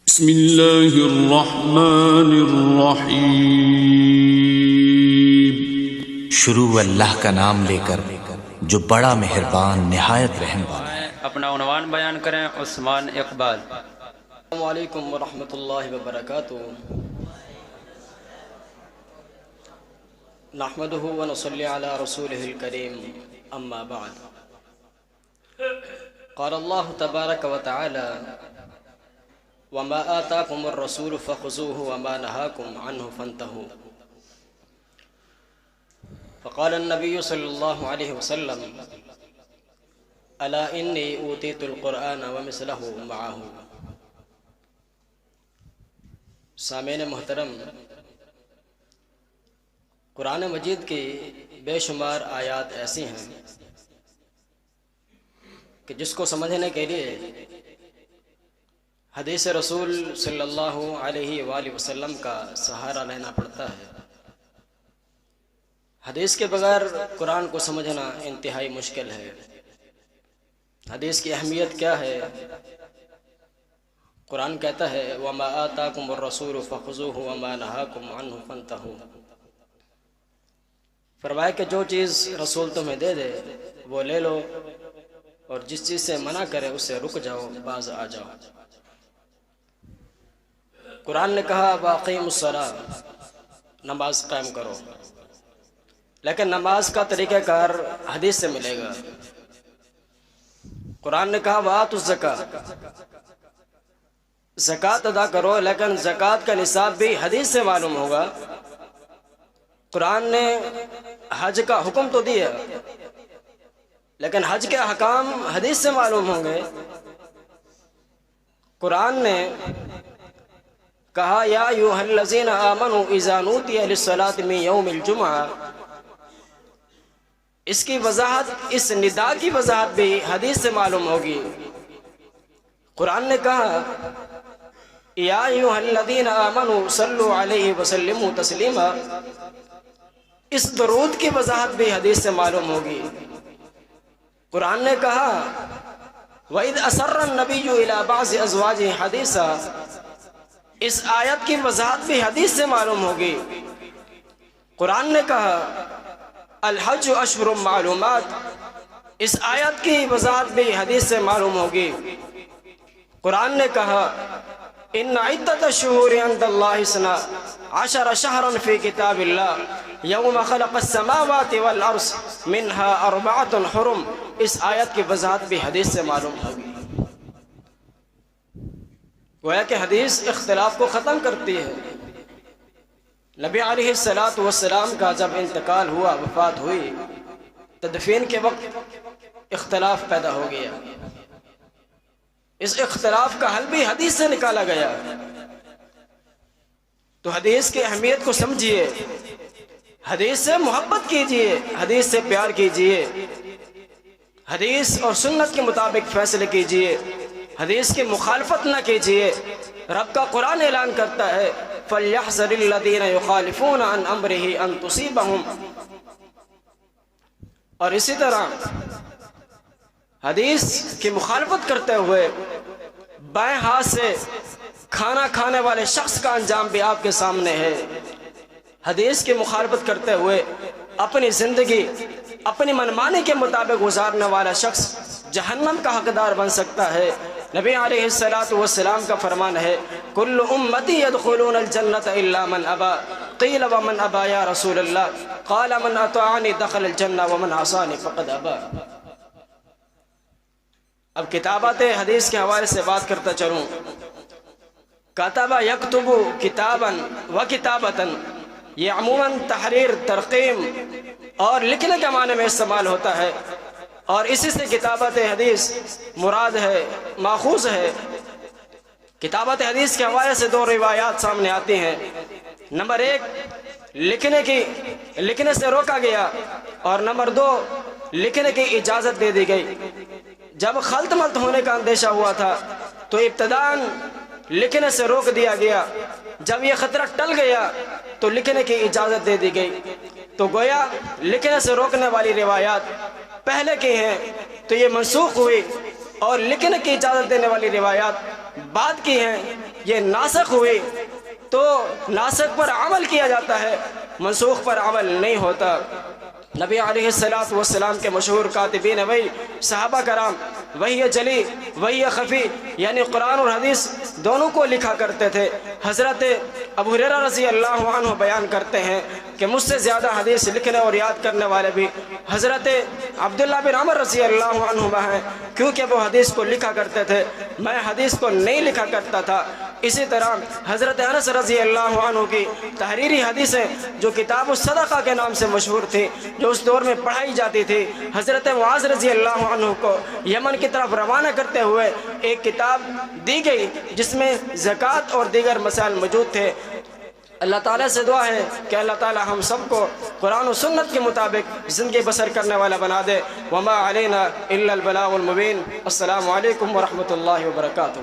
بسم اللہ الرحمن الرحیم۔ شروع اللہ کا نام لے کر جو بڑا مہربان نہایت رحم والا ہے۔ اپنا عنوان بیان کریں۔ عثمان اقبال۔ السلام علیکم ورحمۃ اللہ وبرکاتہ۔ نحمدہ ونصلی علی رسولہ الکریم، اما بعد۔ قال اللہ تبارک وتعالی: وما آتاکم الرسول فخذوہ وما نہاکم عنہ فانتہوا۔ فقال النبی صلی اللہ علیہ وسلم: الا انی اوتیت القرآن ومثلہ معہ۔ سامعین محترم، قرآن مجید کی بے شمار آیات ایسی ہیں کہ جس کو سمجھنے کے لیے حدیث رسول صلی اللہ علیہ وآلہ وسلم کا سہارا لینا پڑتا ہے۔ حدیث کے بغیر قرآن کو سمجھنا انتہائی مشکل ہے۔ حدیث کی اہمیت کیا ہے؟ قرآن کہتا ہے: وَمَا آتَاكُمُ الرَّسُولُ فَخُذُوهُ وَمَا نَهَاكُمْ عَنْهُ فَانْتَهُوا۔ فرمایا کہ جو چیز رسول تمہیں دے دے وہ لے لو، اور جس چیز سے منع کرے اس سے رک جاؤ، باز آ جاؤ۔ قرآن نے کہا: وَأَقِیمُوا الصَّلَاةَ، نماز قائم کرو، لیکن نماز کا طریقہ کار حدیث سے ملے گا۔ قرآن نے کہا: وَآتُوا الزَّکَاةَ، زکوٰۃ ادا کرو، لیکن زکوٰۃ کا نصاب بھی حدیث سے معلوم ہوگا۔ قرآن نے حج کا حکم تو دیا، لیکن حج کے احکام حدیث سے معلوم ہوں گے۔ قرآن نے کہا: یا ایھا الذین آمنوا اذا نودی للصلاۃ من یوم الجمعہ۔ اس کی وضاحت، اس ندا کی وضاحت بھی حدیث سے معلوم ہوگی۔ قرآن نے کہا: یا ایھا الذین آمنوا صلوا علیہ وسلموا تسلیما۔ اس درود کی وضاحت بھی حدیث سے معلوم ہوگی۔ قرآن نے کہا: وَإِذْ أَسَرَّ النَّبِيُّ إِلَىٰ بَعْضِ أَزْوَاجِهِ حَدِيثًا۔ اس آیت کی وضاحت بھی حدیث سے معلوم ہوگی۔ قرآن نے کہا: الحج اشہر معلومات۔ اس آیت کی وضاحت بھی حدیث سے معلوم ہوگی۔ قرآن نے کہا: ان عدت الشہور عند اللہ 12 شہرا فی کتاب اللہ یوم خلق السماوات والارض منها 4 حرم۔ اس آیت کی وضاحت بھی حدیث سے معلوم ہوگی۔ گویا کہ حدیث اختلاف کو ختم کرتی ہے۔ نبی علیہ السلام کا جب انتقال ہوا، وفات ہوئی، تدفین کے وقت اختلاف پیدا ہو گیا۔ اس اختلاف کا حل بھی حدیث سے نکالا گیا۔ تو حدیث کی اہمیت کو سمجھیے، حدیث سے محبت کیجیے، حدیث سے پیار کیجیے، حدیث اور سنت کے مطابق فیصلے کیجیے، حدیث کی مخالفت نہ کیجیے۔ رب کا قرآن اعلان کرتا ہے: فَلْيَحْذَرِ الَّذِينَ يُخَالِفُونَ عَنْ أَمْرِهِ أَن تُصِيبَهُمْ۔ اور اسی طرح حدیث کی مخالفت کرتے ہوئے بائیں ہاتھ سے کھانا کھانے والے شخص کا انجام بھی آپ کے سامنے ہے۔ حدیث کی مخالفت کرتے ہوئے اپنی زندگی اپنی منمانی کے مطابق گزارنے والا شخص جہنم کا حقدار بن سکتا ہے۔ نبی علیہ السلام کا فرمان ہے: کل امتی يدخلون الجنة الا من ابا۔ قیل ومن ابا یا رسول اللہ؟ قال من اطاعنی دخل الجنہ ومن عصانی فقد ابا۔ اب کتابات حدیث کے حوالے سے بات کرتا چلوں۔ کتب یکتب کتابا و کتابتا، یہ عموماً تحریر، ترقیم اور لکھنے کے معنی میں استعمال ہوتا ہے، اور اسی سے کتابت حدیث مراد ہے، ماخوذ ہے۔ کتابت حدیث کے حوالے سے 2 روایات سامنے آتی ہیں۔ نمبر 1، لکھنے سے روکا گیا، اور نمبر 2، لکھنے کی اجازت دے دی گئی۔ جب خلط ملط ہونے کا اندیشہ ہوا تھا تو ابتداً لکھنے سے روک دیا گیا۔ جب یہ خطرہ ٹل گیا تو لکھنے کی اجازت دے دی گئی۔ تو گویا لکھنے سے روکنے والی روایات پہلے کی ہیں تو یہ منسوخ ہوئی، اور لکھنے کی اجازت دینے والی روایات بات کی ہیں یہ ناسخ ہوئی تو ناسخ پر عمل کیا جاتا ہے، منسوخ پر عمل نہیں ہوتا۔ نبی علیہ السلام کے مشہور کاتبین وہی صحابہ کرام، وہی جلی وہی خفی، یعنی قرآن اور حدیث دونوں کو لکھا کرتے تھے۔ حضرت ابو ہریرہ رضی اللہ عنہ بیان کرتے ہیں کہ مجھ سے زیادہ حدیث لکھنے اور یاد کرنے والے بھی حضرت عبداللہ بن عمر رضی اللہ عنہ ہیں، کیونکہ وہ حدیث کو لکھا کرتے تھے، میں حدیث کو نہیں لکھا کرتا تھا۔ اسی طرح حضرت انس رضی اللہ عنہ کی تحریری حدیثیں جو کتاب الصدقہ کے نام سے مشہور تھی، جو اس دور میں پڑھائی جاتی تھی، حضرت معاذ رضی اللہ عنہ کو یمن کی طرف روانہ کرتے ہوئے ایک کتاب دی گئی جس میں زکوٰۃ اور دیگر مسائل موجود تھے۔ اللہ تعالیٰ سے دعا ہے کہ اللہ تعالیٰ ہم سب کو قرآن و سنت کے مطابق زندگی بسر کرنے والا بنا دے۔ وما علینا الا البلاغ المبین۔ السلام علیکم ورحمۃ اللہ وبرکاتہ۔